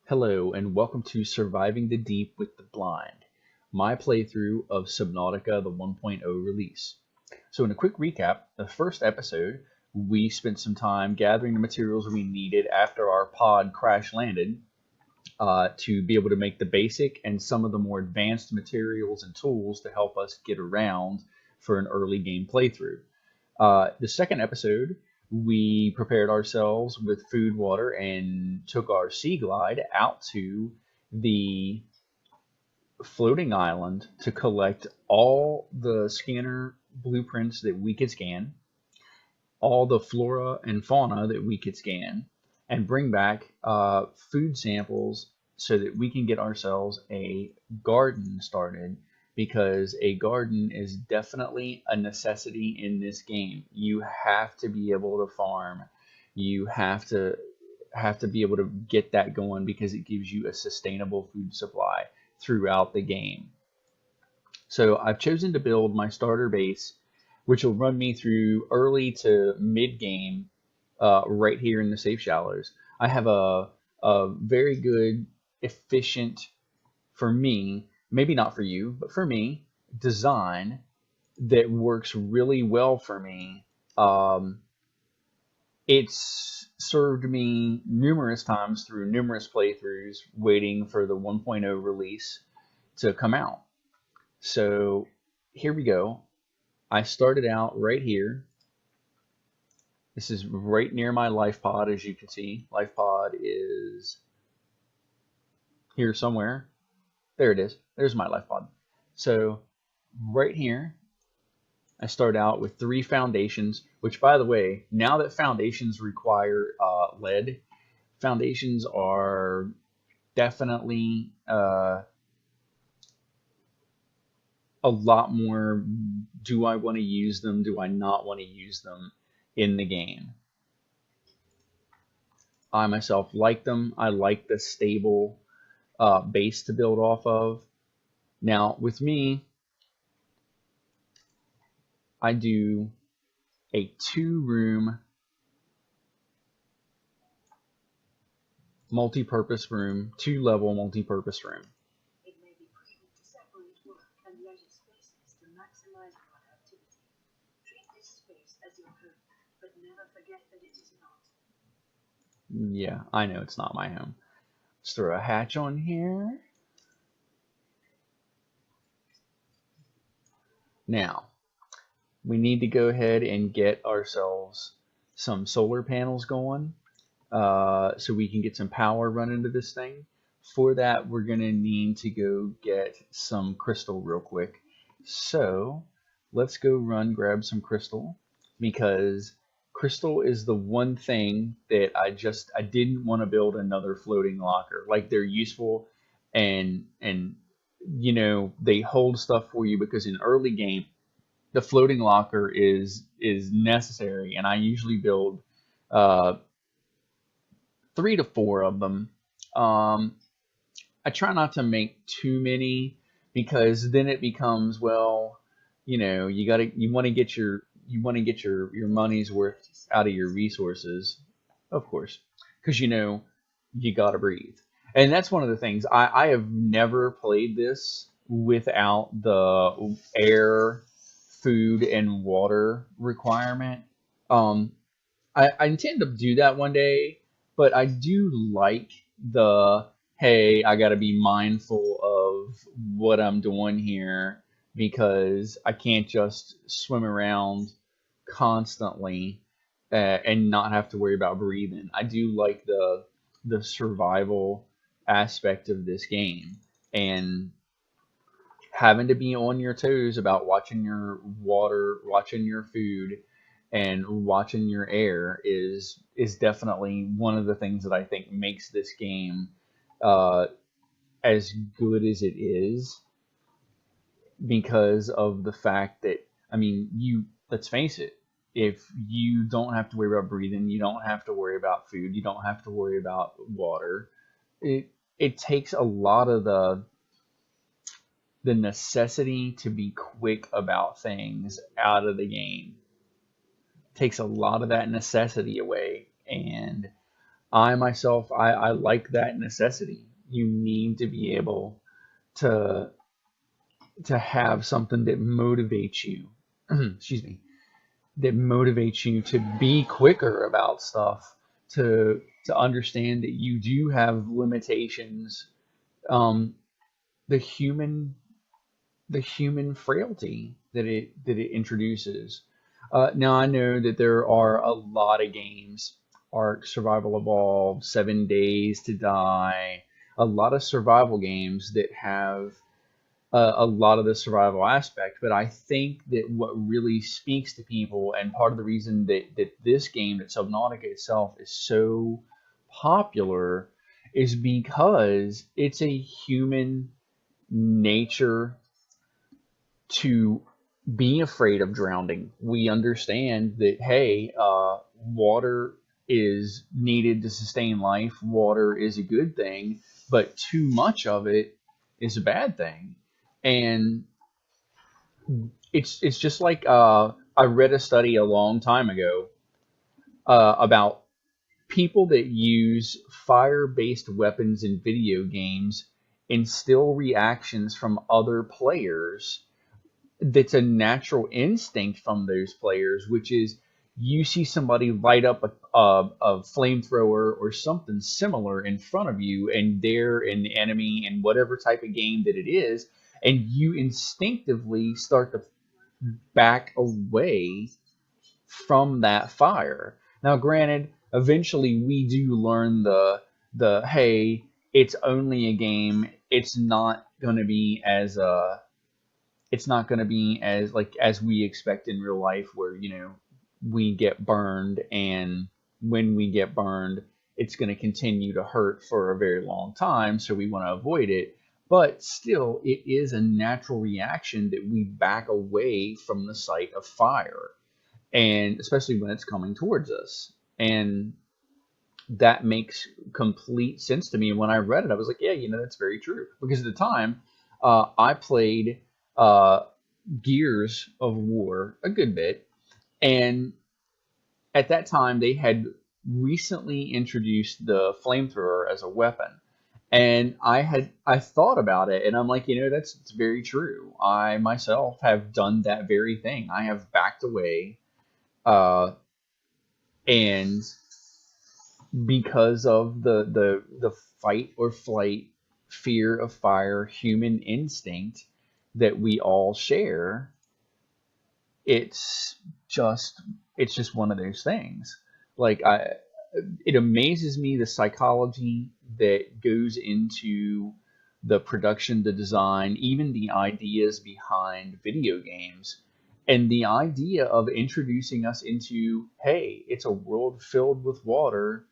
Hello and welcome to Surviving the Deep with the Blind, my playthrough of Subnautica the 1.0 release. So in a quick recap, the first episode, we spent some time gathering the materials we needed after our pod crash landed to be able to make the basic and some of the more advanced materials and tools to help us get around for an early game playthrough. The second episode, we prepared ourselves with food, water, and took our sea glide out to the floating island to collect all the scanner blueprints that we could scan, all the flora and fauna that we could scan, and bring back food samples so that we can get ourselves a garden started, because a garden is definitely a necessity in this game. You have to be able to farm. You have to be able to get that going because it gives you a sustainable food supply throughout the game. So I've chosen to build my starter base, which will run me through early to mid game right here in the Safe Shallows. I have a very good, efficient, for me, maybe not for you, but for me, design that works really well for me. It's served me numerous times through numerous playthroughs waiting for the 1.0 release to come out. So here we go. I started out right here. This is right near my Lifepod, as you can see. Lifepod is here somewhere. There it is. There's my Lifepod. So right here, I start out with 3 foundations, which, by the way, now that foundations require lead, foundations are definitely a lot more, do I want to use them, do I not want to use them in the game. I myself like them. I like the stable base to build off of. Now, with me, I do a 2-room multi-purpose room, 2-level multi-purpose room. It may be prudent to separate work and leisure spaces to maximize productivity. Treat this space as your home, but never forget that it is not. Yeah, I know it's not my home. Let's throw a hatch on here. Now, we need to go ahead and get ourselves some solar panels going so we can get some power running to this thing. For that, we're going to need to go get some crystal real quick. So let's go grab some crystal, because crystal is the one thing that I didn't want to build another floating locker. Like, they're useful and you know, they hold stuff for you, because in early game the floating locker is necessary, and I usually build 3 to 4 of them. I try not to make too many, because then it becomes, well, you know, you want to get your money's worth out of your resources, of course, because you know you gotta breathe. And that's one of the things, I have never played this without the air, food, and water requirement. I intend to do that one day, but I do like the, hey, I got to be mindful of what I'm doing here, because I can't just swim around constantly and not have to worry about breathing. I do like the survival aspect of this game, and having to be on your toes about watching your water, watching your food, and watching your air is definitely one of the things that I think makes this game as good as it is, because of the fact that, I mean, let's face it, if you don't have to worry about breathing, you don't have to worry about food, you don't have to worry about water, it takes a lot of the necessity to be quick about things out of the game. It takes a lot of that necessity away, and I myself, I like that necessity. You need to be able to have something that motivates you. Excuse me, that motivates you to be quicker about stuff, to understand that you do have limitations. Um, the human the human frailty that it introduces. Now I know that there are a lot of games, Ark, Survival Evolved, 7 Days to Die, a lot of survival games that have a lot of the survival aspect. But I think that what really speaks to people, and part of the reason that this game, that Subnautica itself, is so popular, is because it's a human nature to be afraid of drowning. We understand that, hey, water is needed to sustain life. Water is a good thing, but too much of it is a bad thing. And it's just like, I read a study a long time ago about people that use fire-based weapons in video games instill reactions from other players that's a natural instinct from those players, which is you see somebody light up a flamethrower or something similar in front of you, and they're an enemy in whatever type of game that it is, and you instinctively start to back away from that fire. Now, granted, eventually we do learn the hey, it's only a game. It's not going to be as like as we expect in real life, where we get burned, and when we get burned, it's going to continue to hurt for a very long time, so we want to avoid it. But still, it is a natural reaction that we back away from the sight of fire, and especially when it's coming towards us. And that makes complete sense to me. And when I read it, I was like, yeah, that's very true. Because at the time, I played uh, Gears of War a good bit, and at that time they had recently introduced the flamethrower as a weapon. And I thought about it, and I'm like, that's it's very true. I myself have done that very thing. I have backed away, uh, and because of the fight or flight, fear of fire, human instinct that we all share, it's just it's just one of those things. Like, it amazes me the psychology that goes into the production, the design, even the ideas behind video games. And the idea of introducing us into, hey, it's a world filled with water.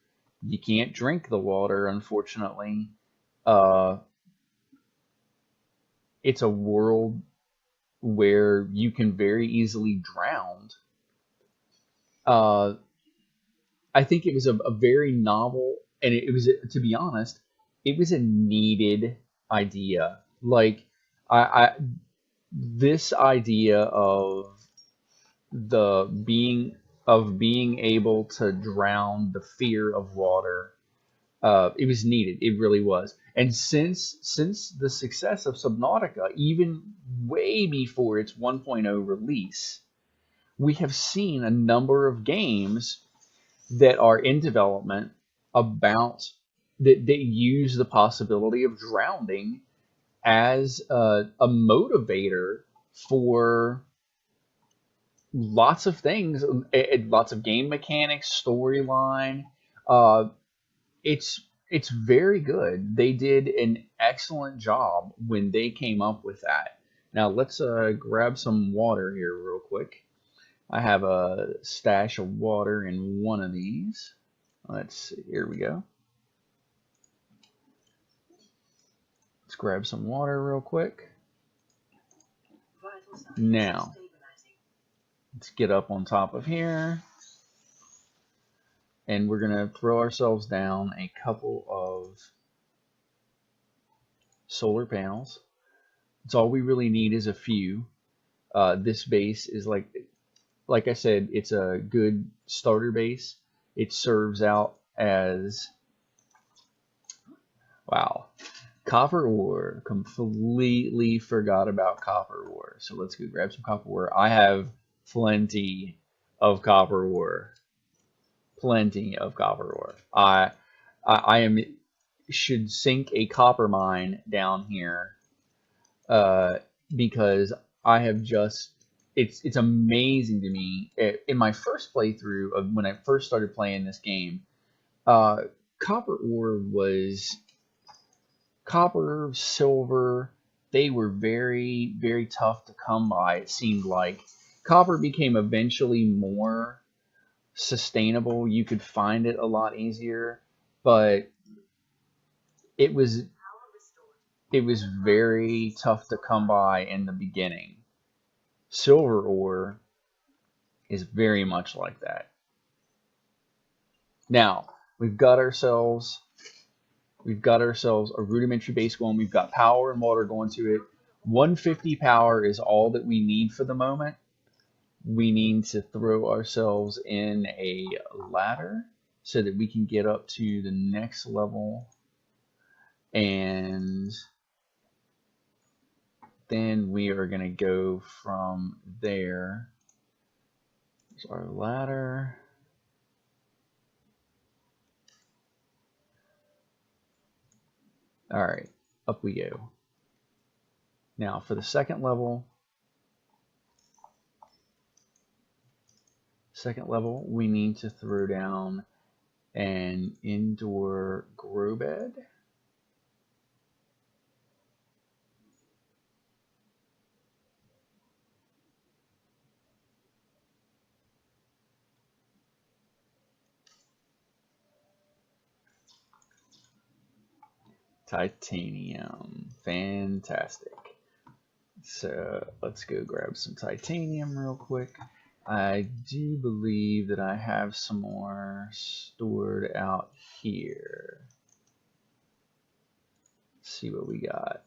You can't drink the water, unfortunately. Uh, it's a world where you can very easily drown. Uh, I think it was a very novel, and it was, to be honest, it was a needed idea. Like, I this idea the being being able to drown the fear of water, it was needed. It really was. And since the success of Subnautica, even way before its 1.0 release, we have seen a number of games that are in development about that use the possibility of drowning as a motivator for lots of things, lots of game mechanics, storyline. Uh, it's very good. They did an excellent job when they came up with that. Now let's grab some water here real quick. I have a stash of water in one of these. Let's see, here we go. Let's grab some water real quick. Now, let's get up on top of here. And we're going to throw ourselves down a couple of solar panels. That's all we really need, is a few. This base is like I said, it's a good starter base. It serves out as Wow. Copper ore. Completely forgot about copper ore. So let's go grab some copper ore. I have plenty of copper ore. Plenty of copper ore. I am should sink a copper mine down here, uh, because I have just it's amazing to me. In my first playthrough of when I first started playing this game, uh, copper ore was copper, silver. They were very, very tough to come by. It seemed like copper became eventually more sustainable. You could find it a lot easier, but it was it was very tough to come by in the beginning. Silver ore is very much like that. Now, we've got ourselves a rudimentary base going. We've got power and water going to it. 150 power is all that we need for the moment. We need to throw ourselves in a ladder so that we can get up to the next level, and then we are going to go from there. There's our ladder. All right, up we go. Now for the second level, we need to throw down an indoor grow bed. Titanium, fantastic. So let's go grab some titanium real quick. I do believe that I have some more stored out here. Let's see what we got.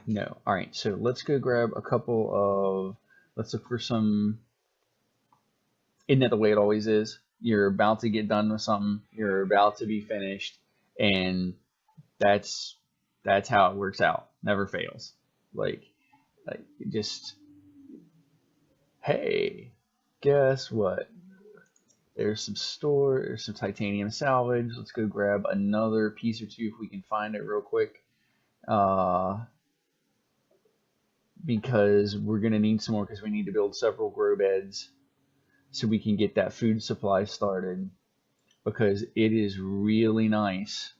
No. All right, so let's go grab a couple of, let's look for some, isn't that the way it always is? You're about to get done with something, you're about to be finished, and that's how it works out. Never fails. Like just, hey, guess what? There's some titanium salvage. Let's go grab another piece or two if we can find it real quick. Because we're gonna need some more, because we need to build several grow beds so we can get that food supply started, because it is really nice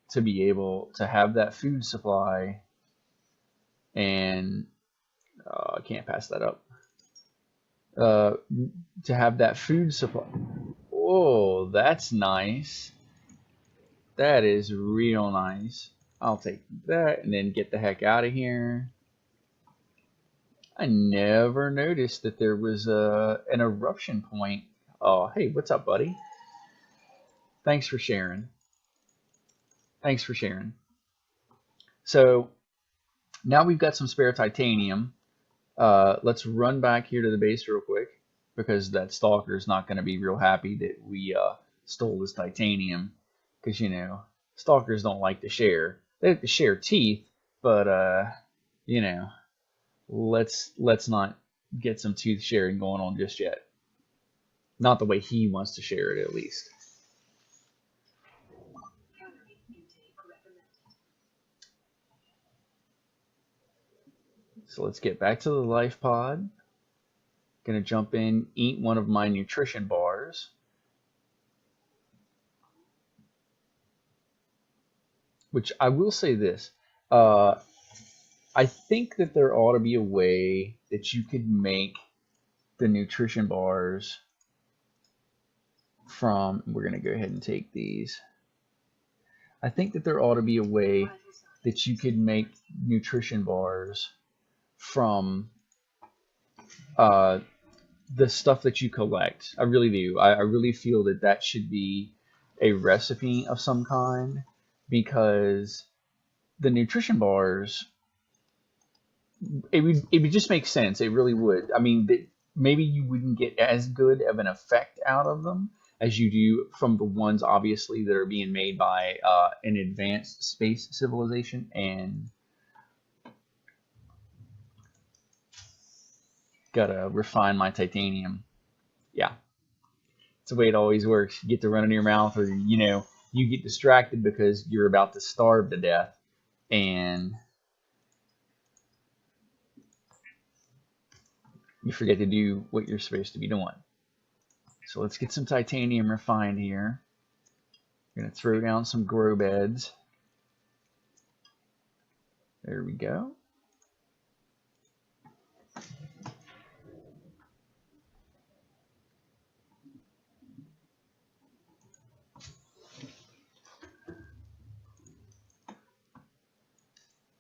to be able to have that food supply, and I can't pass that up. To have that food supply. Oh, that's nice. That is real nice. I'll take that and then get the heck out of here. I never noticed that there was an eruption point. Oh, hey, what's up, buddy? Thanks for sharing. Thanks for sharing. So now we've got some spare titanium. Let's run back here to the base real quick, because that stalker is not going to be real happy that we stole this titanium. Because, you know, stalkers don't like to share. They like to share teeth, but, you know, let's not get some tooth sharing going on just yet. Not the way he wants to share it, at least. So let's get back to the Lifepod. Gonna jump in, eat one of my nutrition bars. Which I will say this. I think that there ought to be a way that you could make the nutrition bars from, we're going to go ahead and take these. I think that there ought to be a way that you could make nutrition bars from the stuff that you collect. I really do. I really feel that that should be a recipe of some kind, because the nutrition bars, it would just make sense. It really would. I mean, maybe you wouldn't get as good of an effect out of them as you do from the ones obviously that are being made by an advanced space civilization. And gotta refine my titanium. Yeah, it's the way it always works. You get to run in your mouth, or you get distracted because you're about to starve to death, and you forget to do what you're supposed to be doing. So let's get some titanium refined here. We're going to throw down some grow beds. There we go.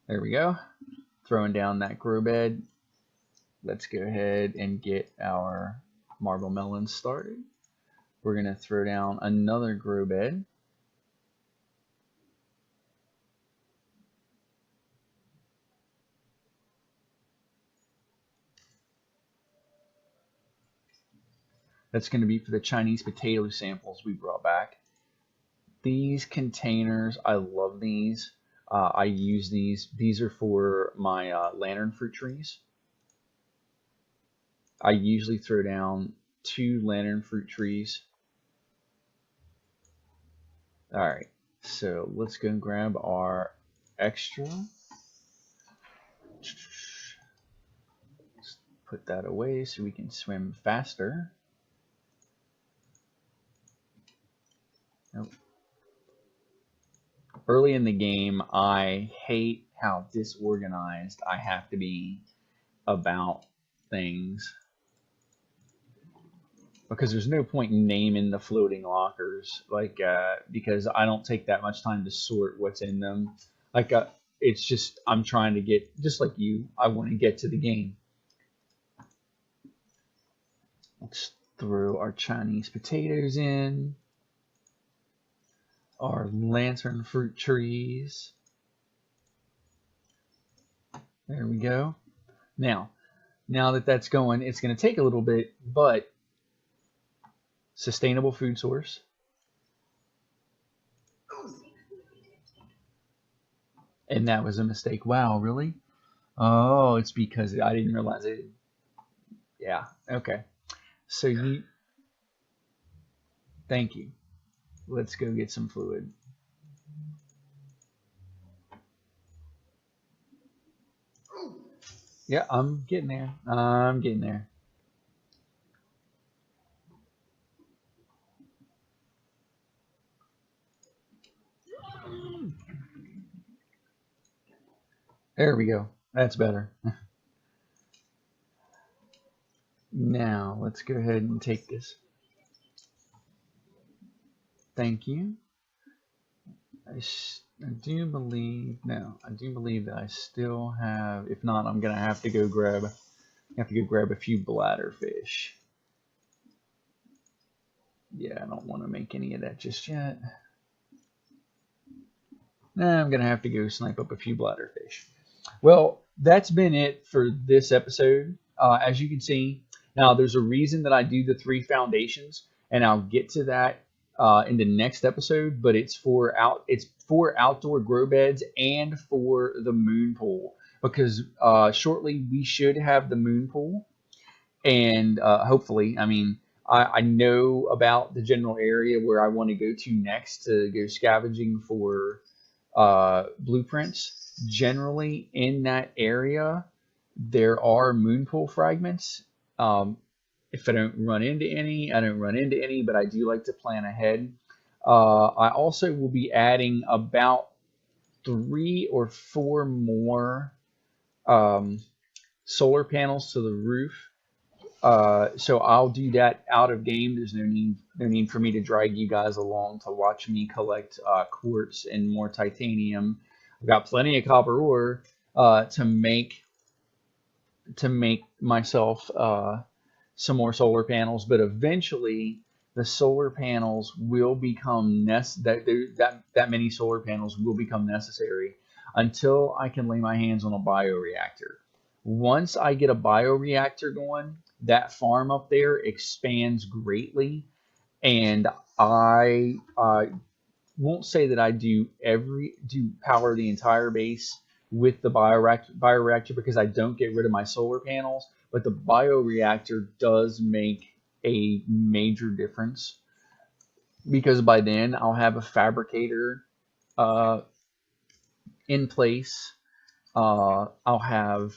There we go. Throwing down that grow bed. Let's go ahead and get our marble melons started. We're going to throw down another grow bed. That's going to be for the Chinese potato samples we brought back. These containers, I love these. I use these. These are for my lantern fruit trees. I usually throw down 2 lantern fruit trees. Alright, so let's go and grab our extra. Let's put that away so we can swim faster. Nope. Early in the game, I hate how disorganized I have to be about things, because there's no point in naming the floating lockers, because I don't take that much time to sort what's in them. It's just, I'm trying to get, just like you, I want to get to the game. Let's throw our Chinese potatoes in. Our lantern fruit trees. There we go. Now that that's going, it's going to take a little bit, but sustainable food source. And that was a mistake. Wow, really? Oh, it's because I didn't realize it. Yeah, okay. So thank you. Let's go get some fluid. Yeah, I'm getting there. I'm getting there. There we go. That's better. Now, let's go ahead and take this. Thank you. I do believe that I still have, if not, I'm going to have to go grab a few bladderfish. Yeah, I don't want to make any of that just yet. Nah, I'm going to have to go snipe up a few bladderfish. Well, that's been it for this episode. As you can see, now there's a reason that I do the 3 foundations, and I'll get to that in the next episode. But it's for outdoor grow beds and for the moon pool, because shortly we should have the moon pool, and hopefully, I know about the general area where I want to go to next to go scavenging for blueprints. Generally, in that area, there are moon pool fragments. If I don't run into any, I don't run into any, but I do like to plan ahead. I also will be adding about 3 or 4 more solar panels to the roof. So I'll do that out of game. There's no need for me to drag you guys along to watch me collect quartz and more titanium. I've got plenty of copper ore to make myself some more solar panels, but eventually the solar panels will become that many solar panels will become necessary until I can lay my hands on a bioreactor. Once I get a bioreactor going, that farm up there expands greatly, and I won't say that I do power the entire base with the bioreactor because I don't get rid of my solar panels, but the bioreactor does make a major difference because by then I'll have a fabricator uh, in place. I'll have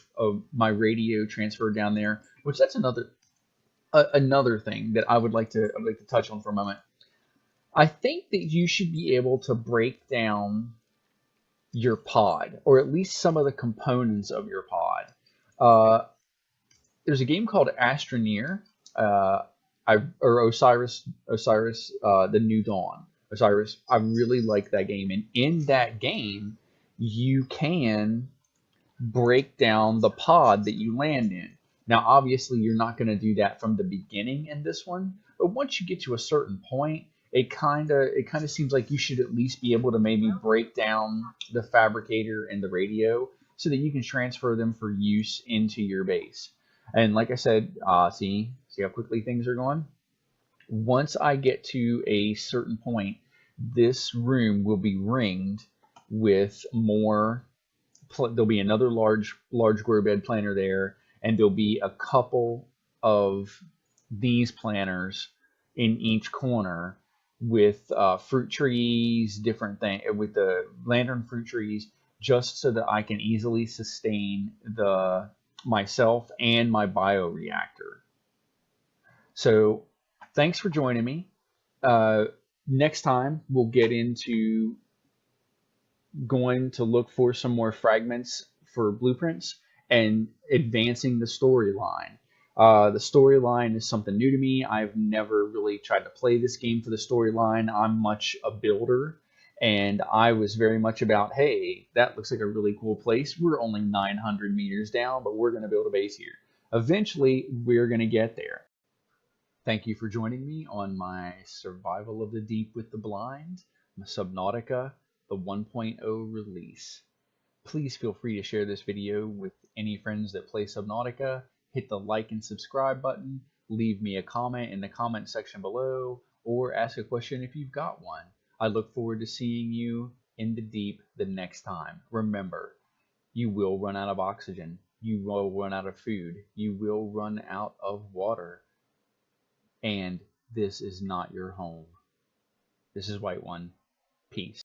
my radio transferred down there, which that's another thing that I would like to touch on for a moment. I think that you should be able to break down your pod, or at least some of the components of your pod. Uh, there's a game called Astroneer, uh, or Osiris, the New Dawn. Osiris, I really like that game, and in that game, you can break down the pod that you land in. Now, obviously, you're not going to do that from the beginning in this one, but once you get to a certain point, it kind of seems like you should at least be able to maybe break down the fabricator and the radio so that you can transfer them for use into your base. And like I said, see how quickly things are going. Once I get to a certain point, this room will be ringed with more. There'll be another large grow bed planter there, and there'll be a couple of these planters in each corner with fruit trees, different thing with the lantern fruit trees, just so that I can easily sustain the myself and my bioreactor. So thanks for joining me. Uh, Next time we'll get into going to look for some more fragments for blueprints and advancing the storyline. The storyline is something new to me. I've never really tried to play this game for the storyline. I'm much a builder, and I was very much about, hey, that looks like a really cool place. We're only 900 meters down, but we're going to build a base here. Eventually, we're going to get there. Thank you for joining me on my Survival of the Deep with the Blind, Subnautica, the 1.0 release. Please feel free to share this video with any friends that play Subnautica. Hit the like and subscribe button, leave me a comment in the comment section below, or ask a question if you've got one. I look forward to seeing you in the deep the next time. Remember, you will run out of oxygen, you will run out of food, you will run out of water, and this is not your home. This is White One. Peace.